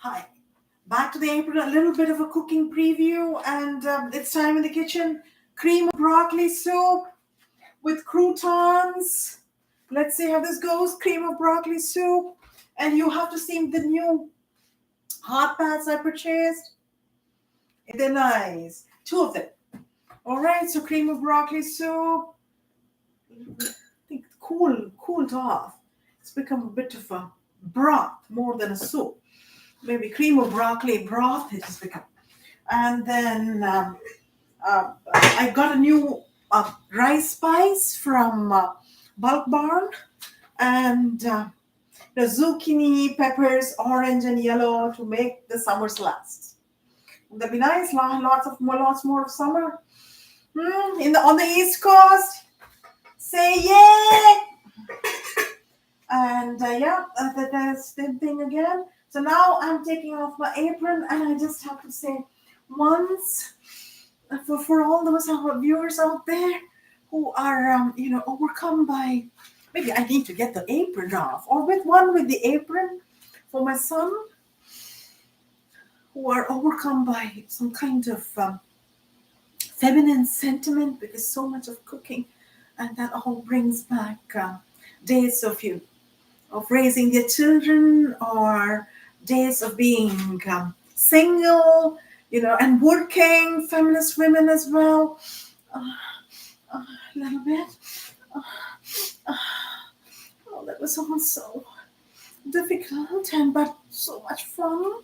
Hi, back to the apron, a little bit of a cooking preview, and it's time in the kitchen. Cream of broccoli soup with croutons. Let's see how this goes. Cream of broccoli soup, and you have to see the new hot pans I purchased. They're nice. Two of them. All right, so cream of broccoli soup. I think cooled off. It's become a bit of a broth more than a soup. Maybe cream of broccoli broth it has become. And then I got a new rice spice from Bulk Barn, and the zucchini, peppers, orange and yellow to make the summers last. That'd be nice. Lots more of summer. On the East Coast. Say yay! And that's the thing again. So now I'm taking off my apron, and I just have to say, once for all those viewers out there who are overcome by, maybe I need to get the apron off, or with the apron for my son who are overcome by some kind of feminine sentiment because so much of cooking, and that all brings back days of raising their children, or days of being single, and working, feminist women as well. A little bit. Oh, that was all so difficult, but so much fun.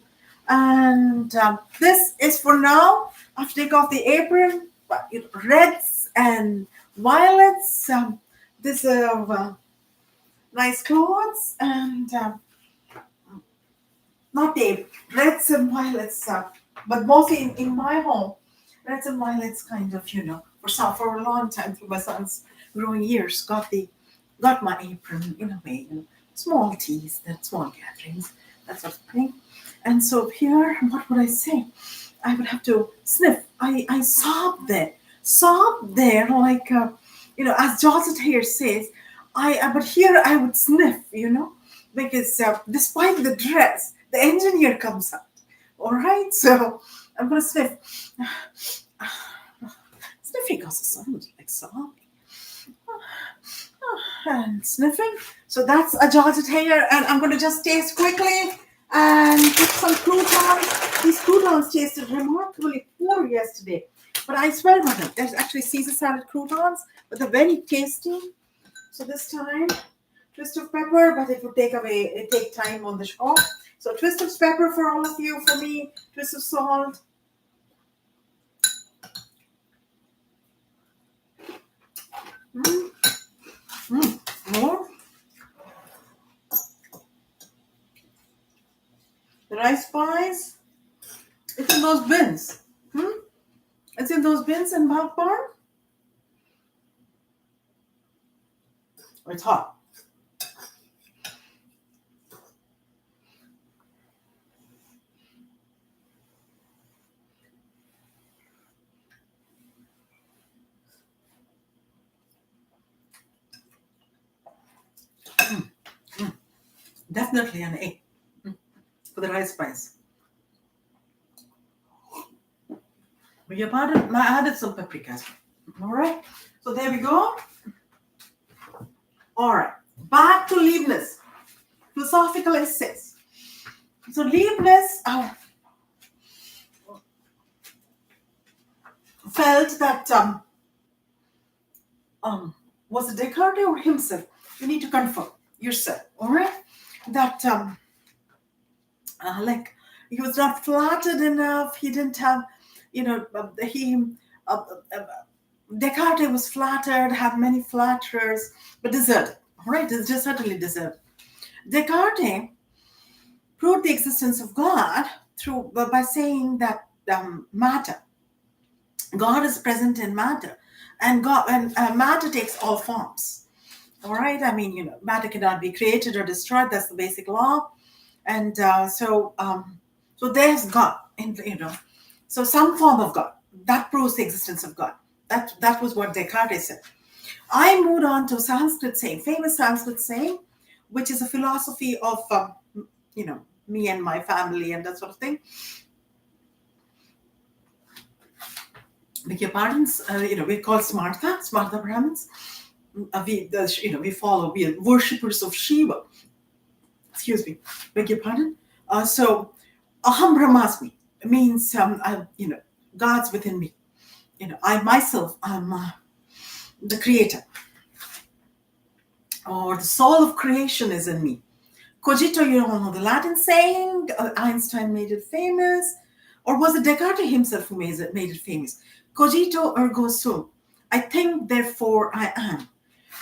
And this is for now. I have to take off the apron. But reds and violets. This nice clothes, and not the reds and violets, but mostly in my home, reds and violets kind of, for a long time through my son's growing years, got my apron in a way, small teas, that small gatherings, that sort of thing. And so here, what would I say? I would have to sniff. I sobbed there, like as Joseph here says. But here I would sniff, because despite the dress, the engineer comes out. All right, so I'm gonna sniff. Sniffing also sounds like sobbing. And sniffing. So that's a Georgette hair, and I'm gonna just taste quickly and put some croutons. These croutons tasted remarkably poor yesterday, but I swear by them. There's actually Caesar salad croutons, but they're very tasty. So this time, twist of pepper, but it would take time on the show. So twist of pepper for all of you, for me, twist of salt. More. The rice pies. It's in those bins. It's in those bins in Bulk Barn. It's hot. Definitely an A for the rice pies. But I added some paprika. All right. So there we go. All right. Back to Leibniz. Philosophical essays. So Leibniz felt that was it Descartes or himself? You need to confirm yourself. All right. That like he was not flattered enough. He didn't have, Descartes was flattered, had many flatterers, but deserved. All right, it's just certainly deserved. Descartes proved the existence of God by saying that matter, God is present in matter, and matter takes all forms. All right, I mean, matter cannot be created or destroyed. That's the basic law, and so there's God, so some form of God that proves the existence of God. That was what Descartes said. I moved on to famous Sanskrit saying, which is a philosophy of, me and my family and that sort of thing. Beg your pardons, we're called Smartha Brahmins. We are worshippers of Shiva. Excuse me, beg your pardon. So, Aham Brahmasmi means, God's within me. I myself, I'm the creator, or the soul of creation is in me. Cogito, you all know the Latin saying, Einstein made it famous, or was it Descartes himself who made it famous? Cogito ergo sum. I think, therefore I am.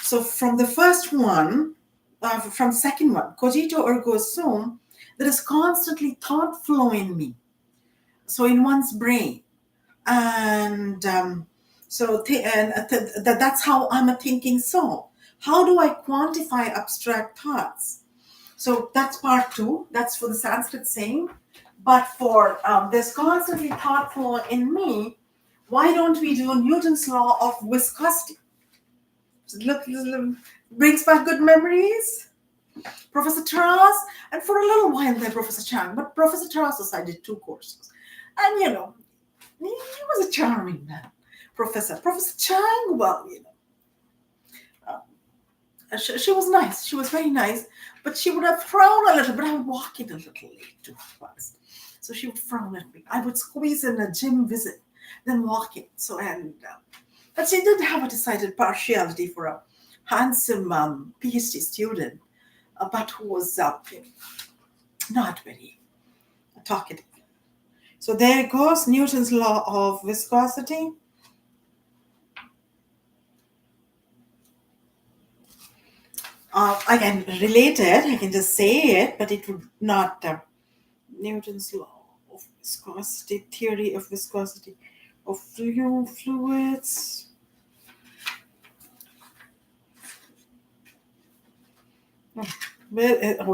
So from the first one, from the second one, cogito ergo sum, there is constantly thought flow in me. So in one's brain. And that's how I'm a thinking soul. How do I quantify abstract thoughts? So that's part two. That's for the Sanskrit saying. But for there's constantly thought flow in me, why don't we do Newton's law of viscosity? Look, brings back good memories. Professor Taras, and for a little while there, Professor Chang. But Professor Taras, I did 2 courses. And, he was a charming man. Professor Chang, well, she was nice. She was very nice. But she would have frowned a little, but I would walk in a little late to class. So she would frown at me. I would squeeze in a gym visit, then walk in. But she did have a decided partiality for a handsome PhD student, but who was not very talkative. So there goes Newton's law of viscosity. I can relate it, I can just say it, but it would not. Newton's law of viscosity, theory of viscosity of fluids.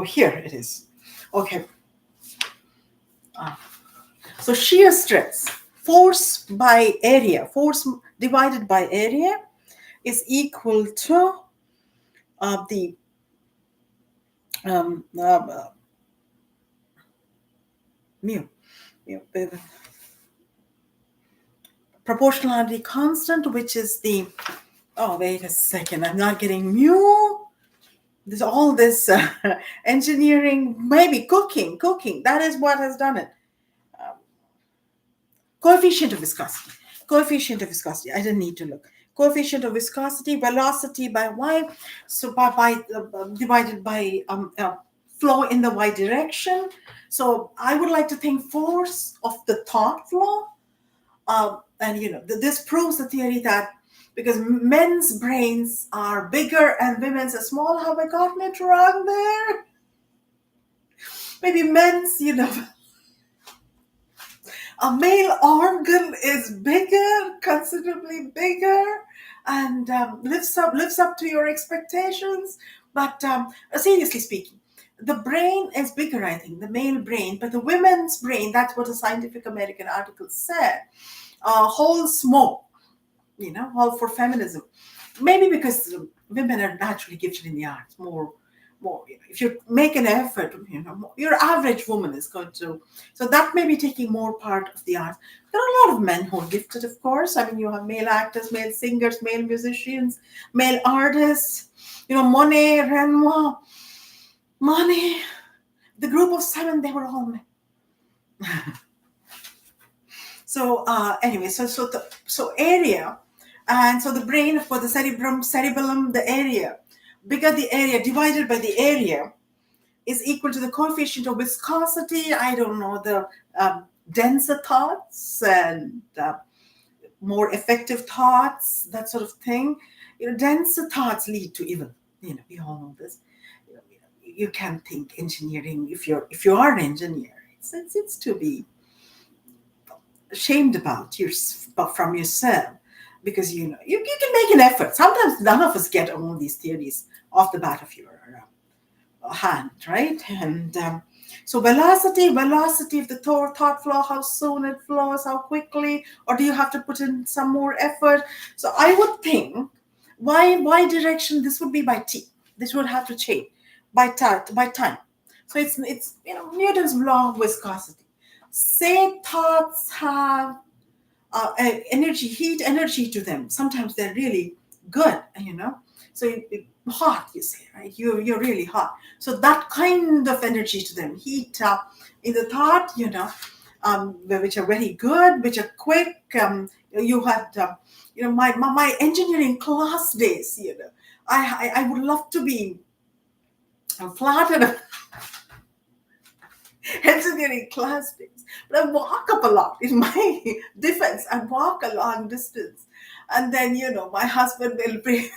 Here it is. Okay. So shear stress, force by area, force divided by area is equal to the mu. Proportionality constant, which is the, wait a second, I'm not getting mu. There's all this engineering, maybe cooking. That is what has done it. Coefficient of viscosity. I didn't need to look. Coefficient of viscosity, velocity by y. So divided by flow in the y direction. So I would like to think force of the thought flow. And this proves the theory that because men's brains are bigger and women's are small. Have I gotten it wrong there? Maybe men's, a male organ is bigger, considerably bigger, and lives up to your expectations. But seriously speaking, the brain is bigger, I think, the male brain, but the women's brain, that's what a Scientific American article said, holds more, all for feminism. Maybe because women are naturally gifted in the arts more. If you make an effort, your average woman is going to. So that may be taking more part of the arts. There are a lot of men who are gifted, of course. I mean, you have male actors, male singers, male musicians, male artists. Monet, Renoir, Monet. The group of 7, they were all men. So anyway, so area, and so the brain for the cerebellum, the area. Bigger the area divided by the area is equal to the coefficient of viscosity. I don't know, the denser thoughts and more effective thoughts, that sort of thing. Denser thoughts lead to evil. We all know this. You can't think engineering if you are an engineer. It's to be ashamed about from yourself. Because you can make an effort. Sometimes none of us get all these theories off the bat of your hand, right? And so velocity of the thought flow, how soon it flows, how quickly, or do you have to put in some more effort? So I would think y direction, this would be by t. This would have to change by time. So it's Newton's law of viscosity. Say thoughts have energy, heat energy to them. Sometimes they're really good, So hot, you say, right? You're really hot. So that kind of energy to them, heat in the thought, which are very good, which are quick. You had, my engineering class days. I would love to be flattered engineering class days. But I walk up a lot in my defense. I walk a long distance. And then, my husband will bring.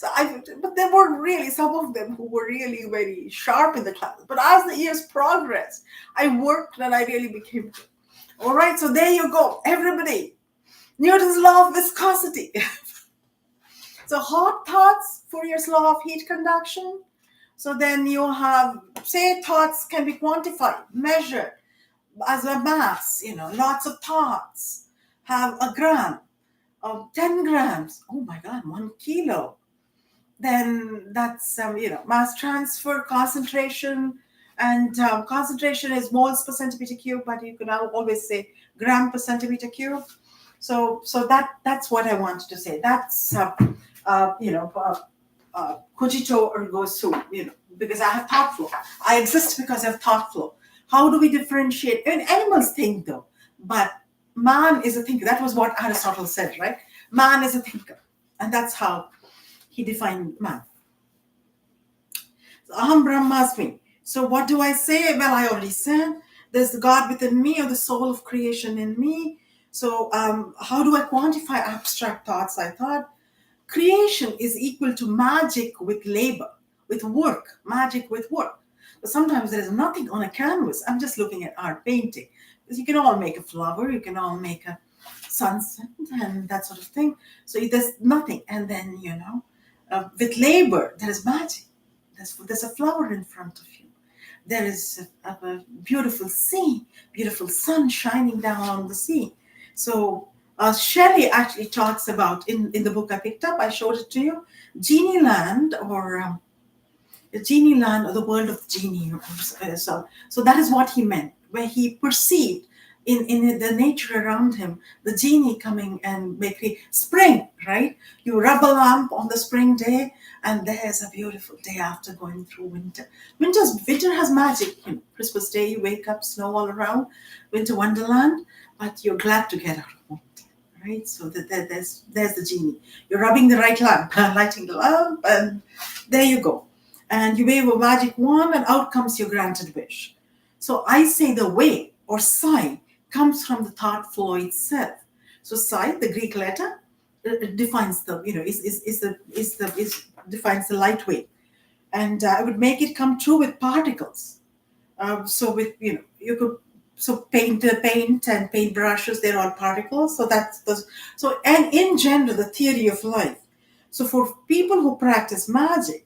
But there were really some of them who were really very sharp in the class. But as the years progressed, I worked and I really became good. All right, so there you go, everybody. Newton's law of viscosity. So hot thoughts, Fourier's law of heat conduction. So then you have, say, thoughts can be quantified, measured as a mass, lots of thoughts have a gram, 10 grams. Oh my God, 1 kilo. Then that's, mass transfer, concentration, and concentration is moles per centimeter cube, but you can now always say gram per centimeter cube. So that's what I wanted to say. That's, cogito ergo sum, because I have thought flow. I exist because I have thought flow. How do we differentiate? And animals think though, but man is a thinker. That was what Aristotle said, right? Man is a thinker. And that's how he defined man. So, Aham Brahmasmi. So what do I say? Well, I already said there's the God within me, or the soul of creation in me. So how do I quantify abstract thoughts? I thought creation is equal to magic with labor, with work, magic with work. But sometimes there is nothing on a canvas. I'm just looking at art painting. Because you can all make a flower, you can all make a sunset and that sort of thing. So there's nothing. And then, with labor, there is magic. There's a flower in front of you. There is a beautiful sea, beautiful sun shining down on the sea. So Shelley actually talks about, in the book I picked up, I showed it to you, Genie Land, or Genie Land, or the world of genie. So that is what he meant, where he perceived in the nature around him, the genie coming and making spring, right? You rub a lamp on the spring day, and there's a beautiful day after going through winter. Winter has magic. Christmas Day, you wake up, snow all around, winter wonderland, but you're glad to get out of winter, right? So there's the genie. You're rubbing the right lamp, lighting the lamp, and there you go. And you wave a magic wand, and out comes your granted wish. So I say the way, or psi, comes from the thought flow itself. So psi, the Greek letter, defines the, defines the light wave, and I would make it come true with particles. So with you could paint and paint brushes, they're all particles. So and in general, the theory of life. So for people who practice magic,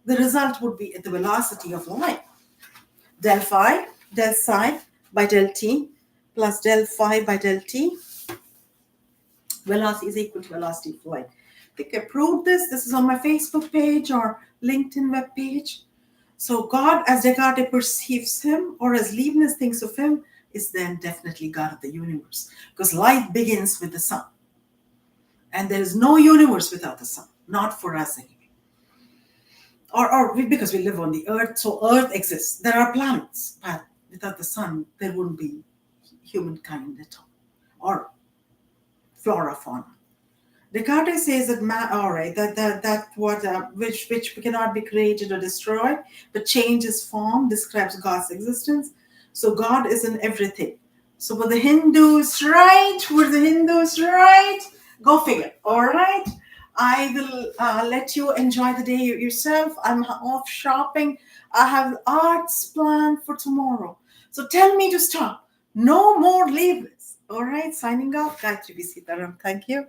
the result would be at the velocity of light. Del phi, del psi by del t plus del phi by del t. Velocity is equal to velocity of light. I think I proved this. This is on my Facebook page or LinkedIn web page. So God, as Descartes perceives him, or as Leibniz thinks of him, is then definitely God of the universe. Because life begins with the sun. And there is no universe without the sun. Not for us anyway. Because we live on the earth, so earth exists. There are planets, but without the sun, there wouldn't be humankind at all. Or flora, fauna. Descartes says that which cannot be created or destroyed, but changes form, describes God's existence. So God is in everything. So were the Hindus right? Go figure. All right. I will let you enjoy the day yourself. I'm off shopping. I have arts planned for tomorrow. So tell me to stop. No more Leibniz. All right. Signing off. Gayatri V. Sitaram. Thank you.